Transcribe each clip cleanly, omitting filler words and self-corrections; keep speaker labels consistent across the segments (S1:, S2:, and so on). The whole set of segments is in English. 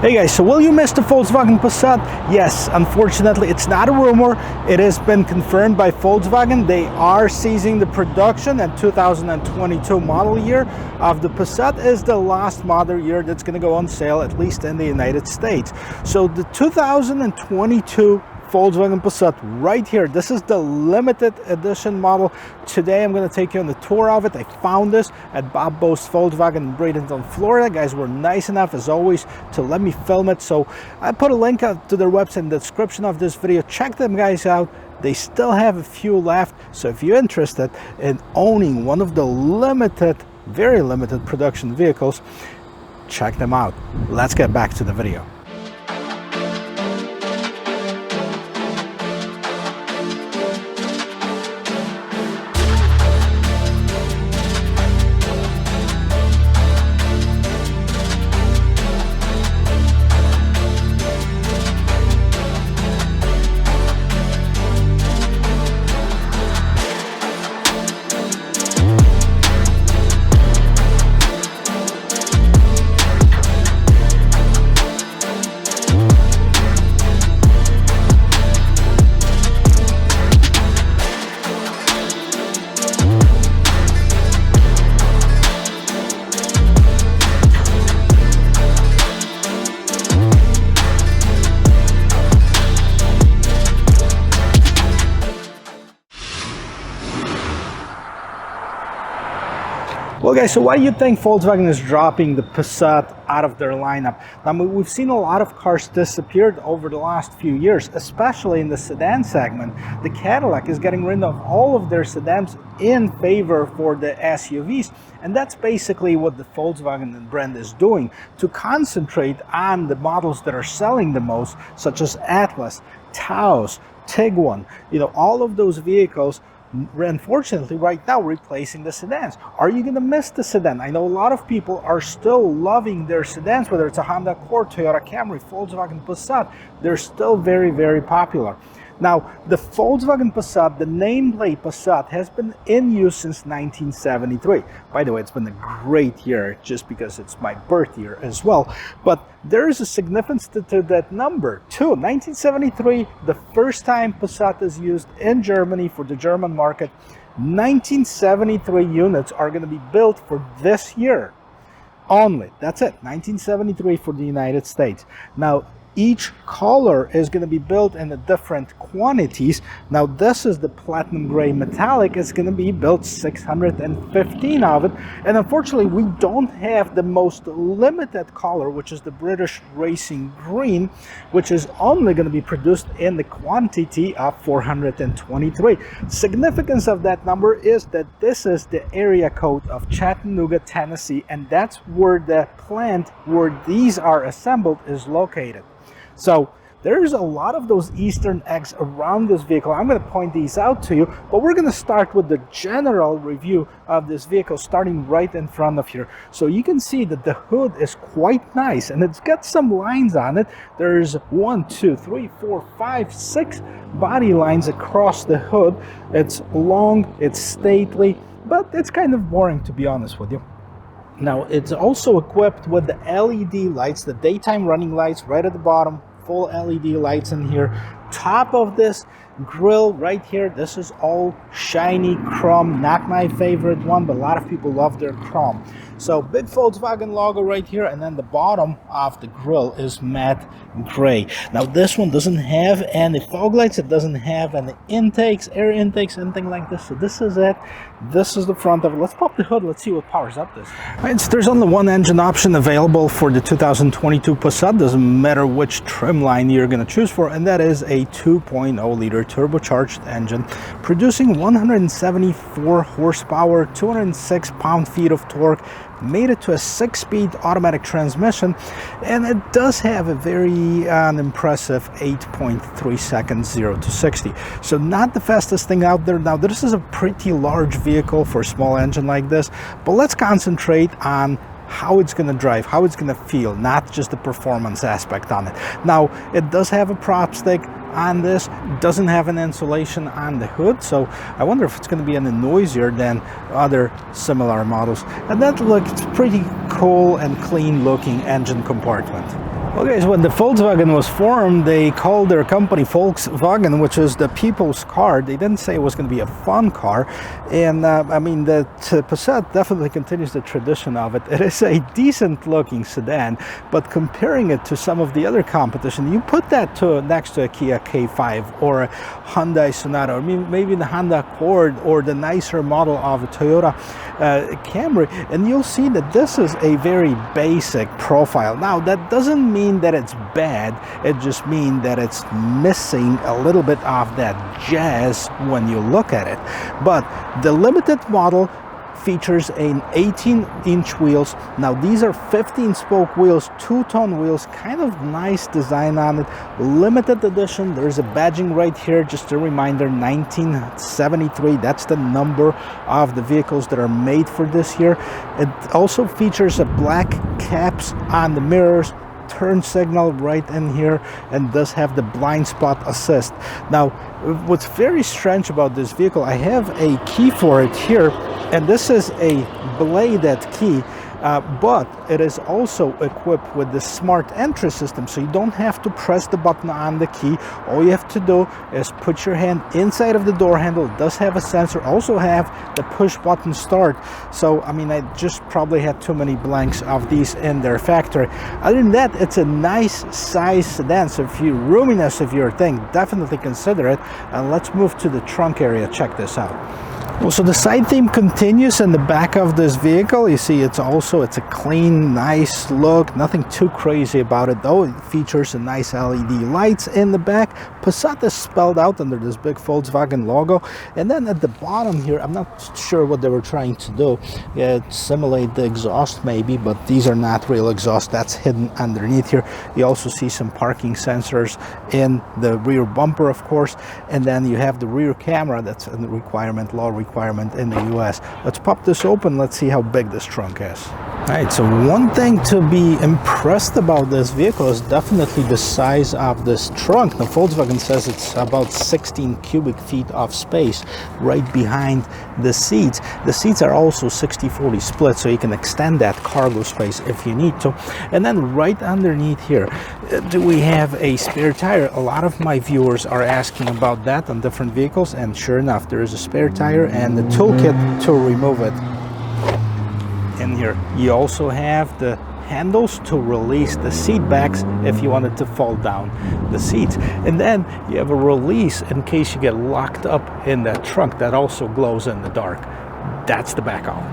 S1: Hey guys, so will you miss the Volkswagen Passat? Yes, unfortunately it's not a rumor. It has been confirmed by Volkswagen. They are ceasing the production in 2022 model year of the Passat. Is the last model year that's going to go on sale, at least in the United States. So the 2022 Volkswagen Passat right here, this is the limited edition model. Today I'm going to take you on the tour of it. I found this at Bob Bo's Volkswagen in Bradenton, Florida. Guys were nice enough as always to let me film it, so I put a link out to their website in the description of this video. Check them guys out. They still have a few left, so if you're interested in owning one of the limited, very limited production vehicles, check them out. Let's get back to the video. Well guys, so why do you think Volkswagen is dropping the Passat out of their lineup? I mean, we've seen a lot of cars disappeared over the last few years, especially in the sedan segment. The Cadillac is getting rid of all of their sedans in favor for the SUVs, and that's basically what the Volkswagen brand is doing, to concentrate on the models that are selling the most, such as Atlas, Taos, Tiguan, all of those vehicles. Unfortunately, right now replacing the sedans. Are you going to miss the sedan? I know a lot of people are still loving their sedans, whether it's a Honda Accord, Toyota Camry, Volkswagen Passat. They're still very, very popular. Now, the Volkswagen Passat, the nameplate Passat, has been in use since 1973. By the way, it's been a great year just because it's my birth year as well. But there is a significance to that number too. 1973, the first time Passat is used in Germany for the German market. 1973 units are going to be built for this year only. That's it, 1973 for the United States. Now, each color is going to be built in the different quantities. Now this is the platinum gray metallic. It's going to be built 615 of it, and unfortunately we don't have the most limited color, which is the British Racing Green, which is only going to be produced in the quantity of 423. Significance of that number is that this is the area code of Chattanooga, Tennessee, and that's where the plant where these are assembled is located. So there's a lot of those Eastern eggs around this vehicle. I'm going to point these out to you, but we're going to start with the general review of this vehicle, starting right in front of here. So you can see that the hood is quite nice, and it's got some lines on it. There's 1, 2, 3, 4, 5, 6 body lines across the hood. It's long, it's stately, but it's kind of boring, to be honest with you. Now, it's also equipped with the LED lights, the daytime running lights right at the bottom, full LED lights in here. Top of this grille right here, this is all shiny chrome. Not my favorite one, but a lot of people love their chrome. So big Volkswagen logo right here, and then the bottom of the grille is matte gray. Now this one doesn't have any fog lights, it doesn't have any intakes, air intakes, anything like this. So this is it. This is the front of it. Let's pop the hood, let's see what powers up this. Right, so there's only one engine option available for the 2022 Passat. Doesn't matter which trim line you're going to choose for, and that is a 2.0 liter turbocharged engine producing 174 horsepower, 206 pound-feet of torque. Made it to a 6-speed automatic transmission, and it does have a very impressive 8.3 seconds 0 to 60. So not the fastest thing out there. Now this is a pretty large vehicle for a small engine like this, but let's concentrate on how it's going to drive, how it's going to feel, not just the performance aspect on it. Now it does have a prop stick on this, doesn't have an insulation on the hood, so I wonder if it's going to be any noisier than other similar models. And that looks pretty cool and clean looking engine compartment. Well guys, when the Volkswagen was formed, they called their company Volkswagen, which is the people's car. They didn't say it was going to be a fun car. And I mean, the Passat definitely continues the tradition of it. It is a decent looking sedan, but comparing it to some of the other competition, you put that next to a Kia K5 or a Hyundai Sonata, or maybe the Honda Accord, or the nicer model of a Toyota Camry, and you'll see that this is a very basic profile. Now, that doesn't mean that it's bad, it just means that it's missing a little bit of that jazz when you look at it. But the limited model features an 18-inch wheels. Now these are 15-spoke wheels, two-tone wheels, kind of nice design on it. Limited edition. There's a badging right here, just a reminder, 1973. That's the number of the vehicles that are made for this year. It also features a black caps on the mirrors, turn signal right in here, and does have the blind spot assist. Now, what's very strange about this vehicle, I have a key for it here, and this is a bladed key, but it is also equipped with the smart entry system, so you don't have to press the button on the key. All you have to do is put your hand inside of the door handle. It does have a sensor, also have the push button start. So I mean, I just probably had too many blanks of these in their factory. Other than that, it's a nice size sedan, so if roominess is your thing, definitely consider it. And let's move to the trunk area. Check this out. Well, so the side theme continues in the back of this vehicle. You see it's a clean, nice look, nothing too crazy about it though. It features a nice LED lights in the back. Passat is spelled out under this big Volkswagen logo. And then at the bottom here, I'm not sure what they were trying to do. Yeah, simulate the exhaust maybe, but these are not real exhaust. That's hidden underneath here. You also see some parking sensors in the rear bumper, of course. And then you have the rear camera. That's a requirement, law requirement in the US. Let's pop this open. Let's see how big this trunk is. All right, so one thing to be impressed about this vehicle is definitely the size of this trunk. Now, Volkswagen says it's about 16 cubic feet of space right behind the seats. The seats are also 60-40 split, so you can extend that cargo space if you need to. And then right underneath here, do we have a spare tire? A lot of my viewers are asking about that on different vehicles, and sure enough, there is a spare tire and the toolkit to remove it in here. You also have the handles to release the seat backs if you wanted to fold down the seats, and then you have a release in case you get locked up in that trunk that also glows in the dark. That's the back off.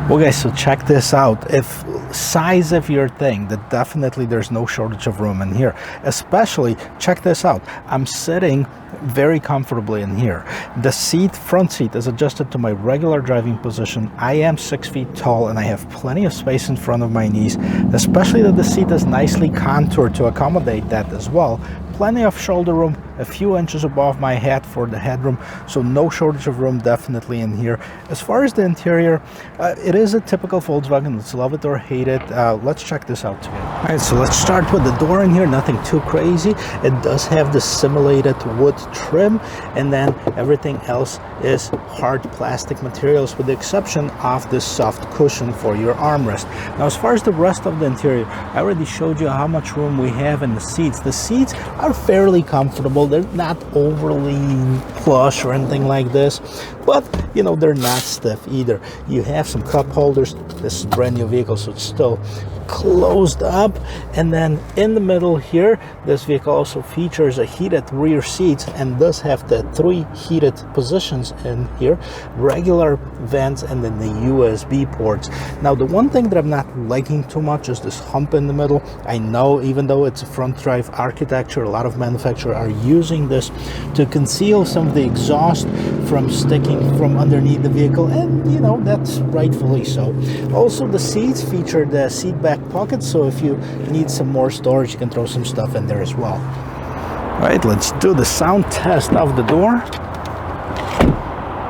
S1: Well guys, so check this out. If size of your thing, then definitely there's no shortage of room in here. Especially, check this out. I'm sitting very comfortably in here. The front seat is adjusted to my regular driving position. I am 6 feet tall and I have plenty of space in front of my knees, especially that the seat is nicely contoured to accommodate that as well. Plenty of shoulder room, a few inches above my head for the headroom, so no shortage of room definitely in here. As far as the interior, it is a typical Volkswagen. Let's love it or hate it. Let's check this out together. All right, so let's start with the door in here. Nothing too crazy. It does have the simulated wood trim, and then everything else is hard plastic materials with the exception of this soft cushion for your armrest. Now, as far as the rest of the interior, I already showed you how much room we have in the seats. The seats are fairly comfortable. They're not overly plush or anything like this, but you know, they're not stiff either. You have some cup holders. This is a brand new vehicle, so it's still closed up. And then in the middle here, this vehicle also features a heated rear seat and does have the 3 heated positions in here, regular vents, and then the USB ports. Now, the one thing that I'm not liking too much is this hump in the middle. I know, even though it's a front drive architecture, a lot of manufacturers are using this to conceal some of the exhaust from sticking from underneath the vehicle, and you know, that's rightfully so. Also, the seats feature the seat back pockets, so if you need some more storage, you can throw some stuff in there as well. All right, let's do the sound test of the door.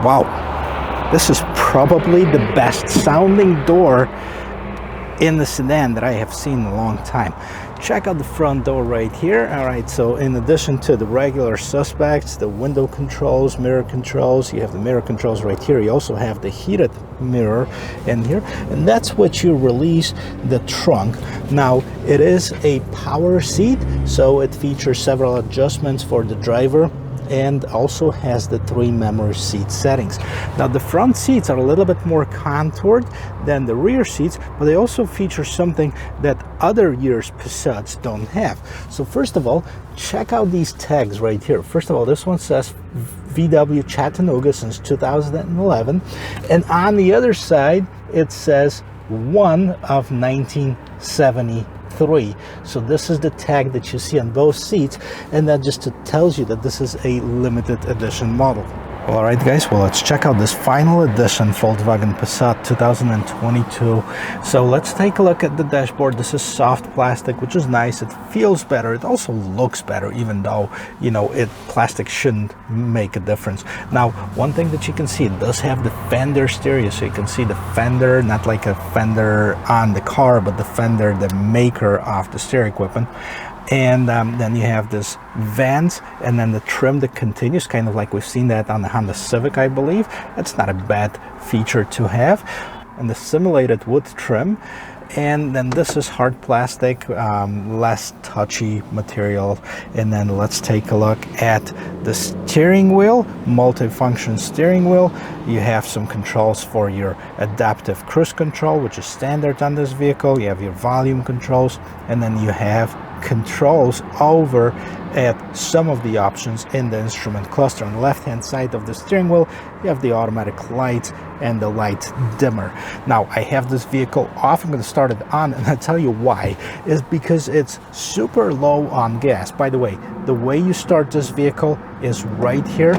S1: Wow, this is probably the best sounding door in the sedan that I have seen in a long time. check out the front door right here. All right, so in addition to the regular suspects, the window controls, mirror controls, you have the mirror controls right here. You also have the heated mirror in here, and that's what you release the trunk. Now, it is a power seat, so it features several adjustments for the driver, and also has the 3 memory seat settings. Now, the front seats are a little bit more contoured than the rear seats, but they also feature something that other years' Passats don't have. So first of all, check out these tags right here. First of all, this one says VW Chattanooga since 2011, and on the other side it says 1 of 1973. So this is the tag that you see on both seats, and that just tells you that this is a limited edition model. Well, all right guys, well, let's check out this final edition Volkswagen Passat 2022. So let's take a look at the dashboard. This is soft plastic, which is nice. It feels better. It also looks better, even though, you know, plastic shouldn't make a difference. Now, one thing that you can see, it does have the fender stereo, so you can see the fender, not like a fender on the car, but the fender, the maker of the stereo equipment. And then you have this vents, and then the trim that continues, kind of like we've seen that on the Honda Civic, I believe. That's not a bad feature to have. And the simulated wood trim. And then this is hard plastic, less touchy material. And then let's take a look at the steering wheel, multi-function steering wheel. You have some controls for your adaptive cruise control, which is standard on this vehicle. You have your volume controls, and then you have controls over at some of the options in the instrument cluster. On the left hand side of the steering wheel, you have the automatic lights and the light dimmer. Now, I have this vehicle off. I'm going to start it on, and I'll tell you why. Is because it's super low on gas. By the way you start this vehicle is right here.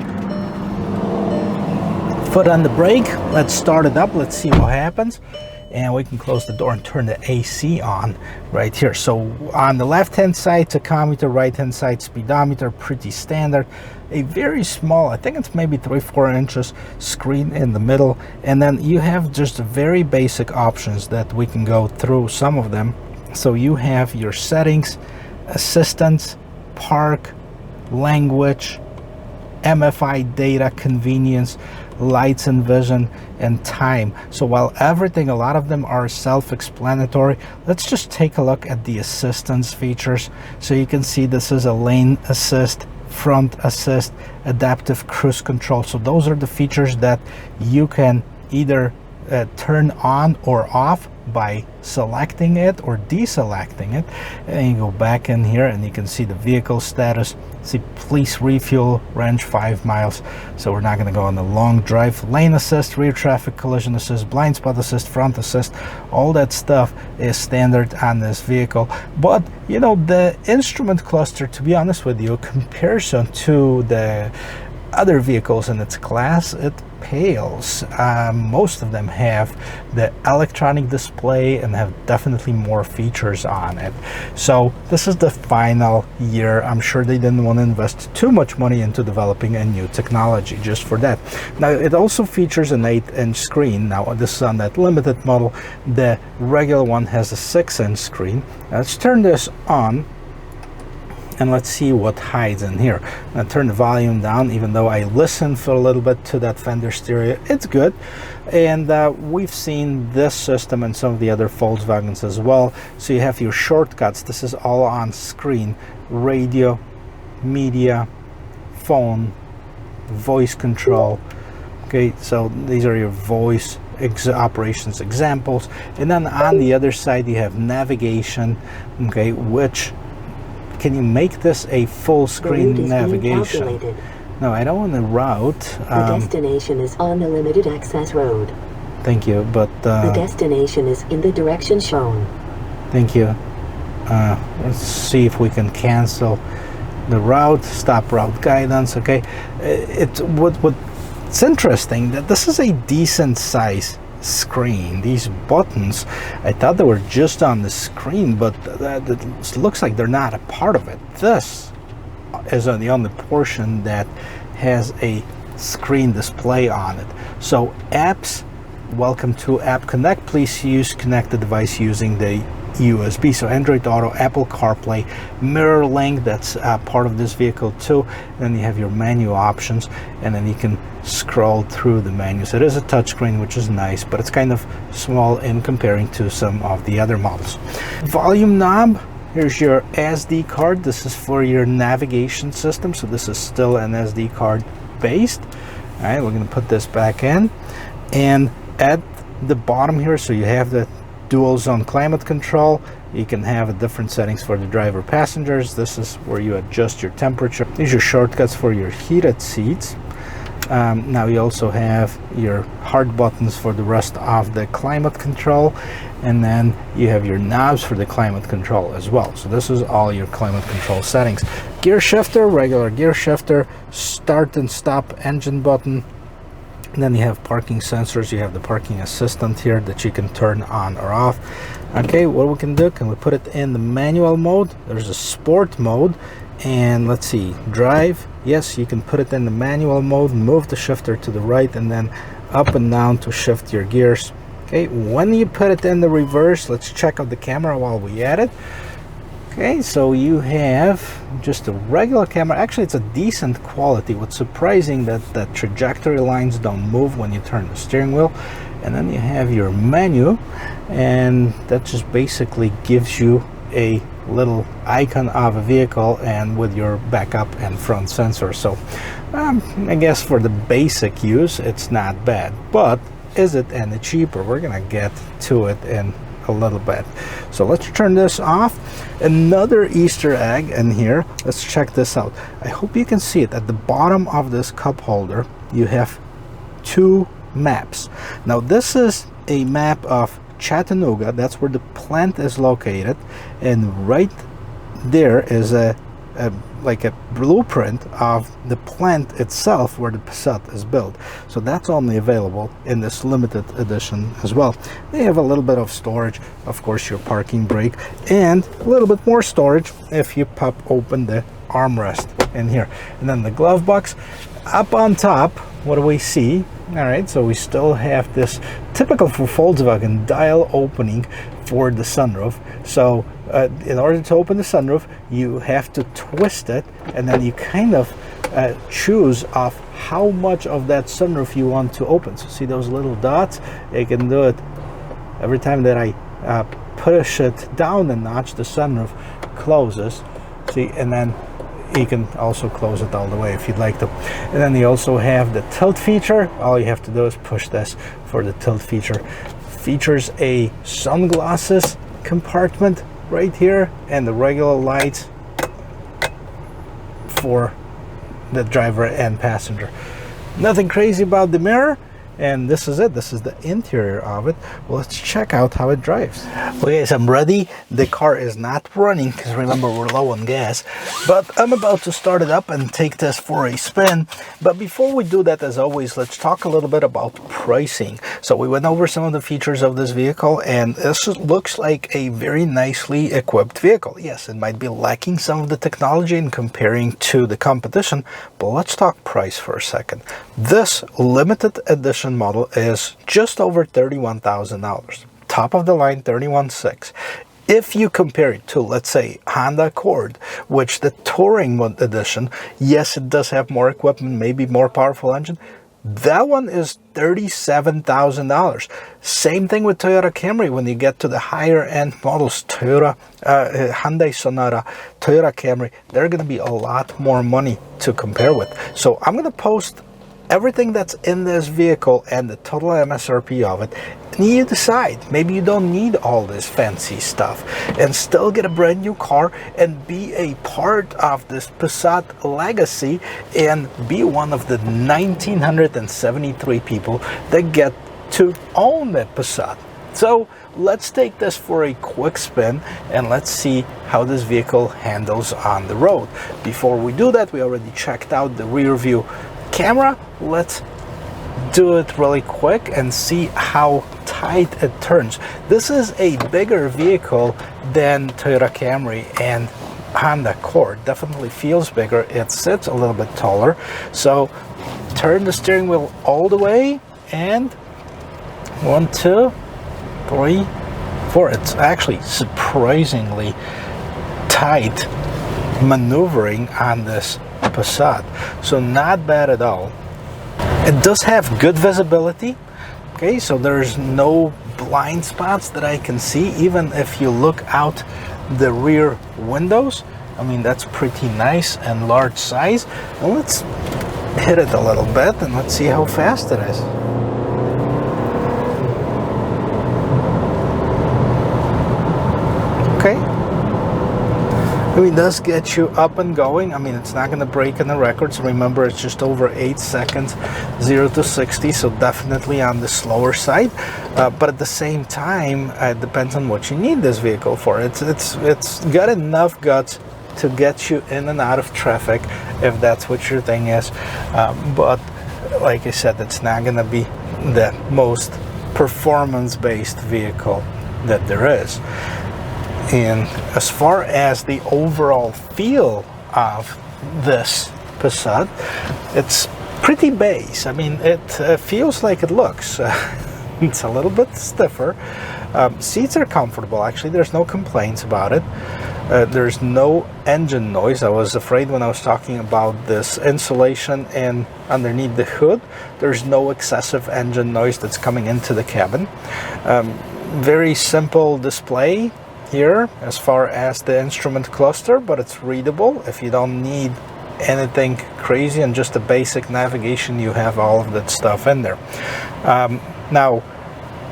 S1: Foot on the brake. Let's start it up. Let's see what happens. And we can close the door and turn the AC on right here. So on the left hand side, tachometer, right hand side, speedometer, pretty standard. A very small, I think it's maybe 3-4 inches screen in the middle. And then you have just very basic options that we can go through some of them. So you have your settings, assistance, park, language, MFI data, convenience, lights and vision, and time. So while everything, a lot of them are self-explanatory, let's just take a look at the assistance features. So you can see this is a lane assist, front assist, adaptive cruise control. So those are the features that you can either turn on or off by selecting it or deselecting it. And you go back in here and you can see the vehicle status. See, please refuel, range 5 miles. So we're not going to go on the long drive. Lane assist, rear traffic collision assist, blind spot assist, front assist, all that stuff is standard on this vehicle. But you know, the instrument cluster, to be honest with you, comparison to the other vehicles in its class, it pales. Most of them have the electronic display and have definitely more features on it. So this is the final year. I'm sure they didn't want to invest too much money into developing a new technology just for that. Now, it also features an 8-inch screen. Now, this is on that limited model. The regular one has a 6-inch screen. Let's turn this on and let's see what hides in here. I'll turn the volume down, even though I listened for a little bit to that Fender stereo. It's good. And we've seen this system in some of the other Volkswagens as well. So you have your shortcuts. This is all on screen. Radio, media, phone, voice control. Okay, so these are your voice operations examples. And then on the other side, you have navigation, okay, which can you make this a full screen navigation? No, I don't want the route.
S2: The destination is on the limited access road.
S1: Thank you, but
S2: the destination is in the direction shown.
S1: Thank you. Let's see if we can cancel the route. Stop route guidance. Okay, it's interesting that this is a decent size screen. These buttons, I thought they were just on the screen, but it looks like they're not a part of it. This is on the only portion that has a screen display on it. So apps, welcome to App Connect. Please connect the device using the USB. So Android Auto, Apple CarPlay, mirror link, that's part of this vehicle too. Then you have your menu options, and then you can scroll through the menus. It is a touchscreen, which is nice, but it's kind of small in comparing to some of the other models. Volume knob. Here's your SD card. This is for your navigation system, so this is still an SD card based. All right, we're going to put this back in, and at the bottom here, so you have the dual zone climate control. You can have different settings for the driver passengers. This is where you adjust your temperature. These are shortcuts for your heated seats. Now you also have your hard buttons for the rest of the climate control, and then you have your knobs for the climate control as well. So this is all your climate control settings. Gear shifter, regular gear shifter, start and stop engine button, and then you have parking sensors. You have the parking assistant here that you can turn on or off. Okay, what we can do, can we put it in the manual mode? There's a sport mode, and let's see, drive. Yes, you can put it in the manual mode, move the shifter to the right, and then up and down to shift your gears. Okay, when you put it in the reverse, let's check out the camera while we at it. Okay, so you have just a regular camera. Actually, it's a decent quality. What's surprising that the trajectory lines don't move when you turn the steering wheel. And then you have your menu, and that just basically gives you a little icon of a vehicle and with your backup and front sensor. So I guess for the basic use, it's not bad. But is it any cheaper? We're gonna get to it in a little bit. So let's turn this off. Another Easter egg in here. Let's check this out. I hope you can see it. At the bottom of this cup holder, you have two maps. Now this is a map of Chattanooga. That's where the plant is located, and right there is a like a blueprint of the plant itself where the Passat is built. So that's only available in this limited edition as well. They have a little bit of storage, of course, your parking brake, and a little bit more storage if you pop open the armrest in here. And then the glove box up on top. What do we see? All right, so we still have this typical for Volkswagen dial opening for the sunroof. So in order to open the sunroof, you have to twist it, and then you kind of choose of how much of that sunroof you want to open. So see those little dots? You can do it every time that I push it down a notch, the sunroof closes. See, and then you can also close it all the way if you'd like to. And then you also have the tilt feature. All you have to do is push this for the tilt feature. Features a sunglasses compartment right here, and the regular lights for the driver and passenger. Nothing crazy about the mirror. And this is it. This is the interior of it. Well, let's check out how it drives. Okay, so I'm ready. The car is not running because remember, we're low on gas. But I'm about to start it up and take this for a spin. But before we do that, as always, let's talk a little bit about pricing. So we went over some of the features of this vehicle, and this looks like a very nicely equipped vehicle. Yes, it might be lacking some of the technology in comparing to the competition, but let's talk price for a second. This limited edition model is just over $31,000. Top of the line, $31,600. If you compare it to, let's say, Honda Accord, which the Touring edition, yes, it does have more equipment, maybe more powerful engine. That one is $37,000. Same thing with Toyota Camry. When you get to the higher end models, Toyota, Hyundai Sonata, Toyota Camry, they're going to be a lot more money to compare with. So I'm going to post everything that's in this vehicle and the total MSRP of it, and you decide. Maybe you don't need all this fancy stuff and still get a brand new car and be a part of this Passat legacy and be one of the 1,973 people that get to own that Passat. So let's take this for a quick spin and let's see how this vehicle handles on the road. Before we do that, we already checked out the rear view camera. Let's do it really quick and see how tight it turns. This is a bigger vehicle than Toyota Camry and Honda Accord. Definitely feels bigger. It sits a little bit taller. So turn the steering wheel all the way, and 1, 2, 3, before, it's actually surprisingly tight maneuvering on this Passat, so not bad at all. It does have good visibility. Okay, so there's no blind spots that I can see, even if you look out the rear windows. I mean, that's pretty nice and large size. And let's hit it a little bit and let's see how fast it is. Okay. I mean, it does get you up and going. I mean, it's not going to break any records. Remember, it's just over 8 seconds, 0 to 60, so definitely on the slower side. But at the same time, it depends on what you need this vehicle for. It's got enough guts to get you in and out of traffic, if that's what your thing is. But like I said, it's not going to be the most performance-based vehicle that there is. And as far as the overall feel of this Passat, it's pretty base. I mean, it feels like it looks. It's a little bit stiffer. Seats are comfortable, actually. There's no complaints about it. There's no engine noise. I was afraid when I was talking about this insulation and underneath the hood, there's no excessive engine noise that's coming into the cabin. Very simple display here as far as the instrument cluster, but it's readable. If you don't need anything crazy and just a basic navigation, you have all of that stuff in there. Now,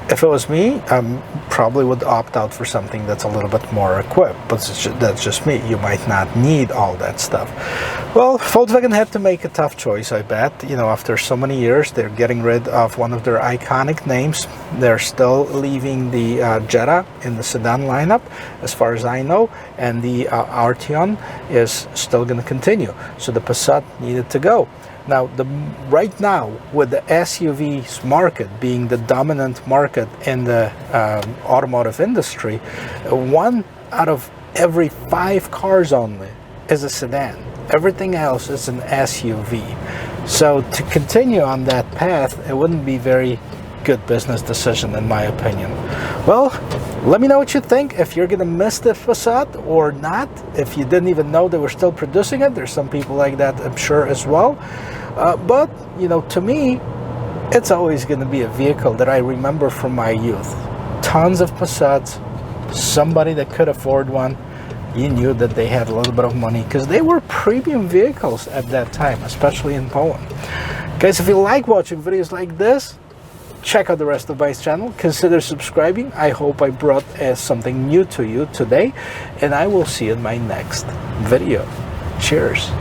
S1: if it was me, I probably would opt out for something that's a little bit more equipped, but that's just me. You might not need all that stuff. Well, Volkswagen had to make a tough choice, I bet. You know, after so many years, they're getting rid of one of their iconic names. They're still leaving the Jetta in the sedan lineup, as far as I know, and the Arteon is still going to continue. So the Passat needed to go. Now, right now, with the SUVs market being the dominant market in the automotive industry, 1 out of every 5 cars only is a sedan. Everything else is an SUV. So to continue on that path, it wouldn't be very good business decision, in my opinion. Well, let me know what you think, if you're gonna miss the Passat or not, if you didn't even know they were still producing it. There's some people like that, I'm sure, as well. But, you know, to me, it's always gonna be a vehicle that I remember from my youth. Tons of Passats, somebody that could afford one, you knew that they had a little bit of money because they were premium vehicles at that time, especially in Poland. Guys, if you like watching videos like this, check out the rest of my channel. Consider subscribing. I hope I brought something new to you today, and I will see you in my next video. Cheers.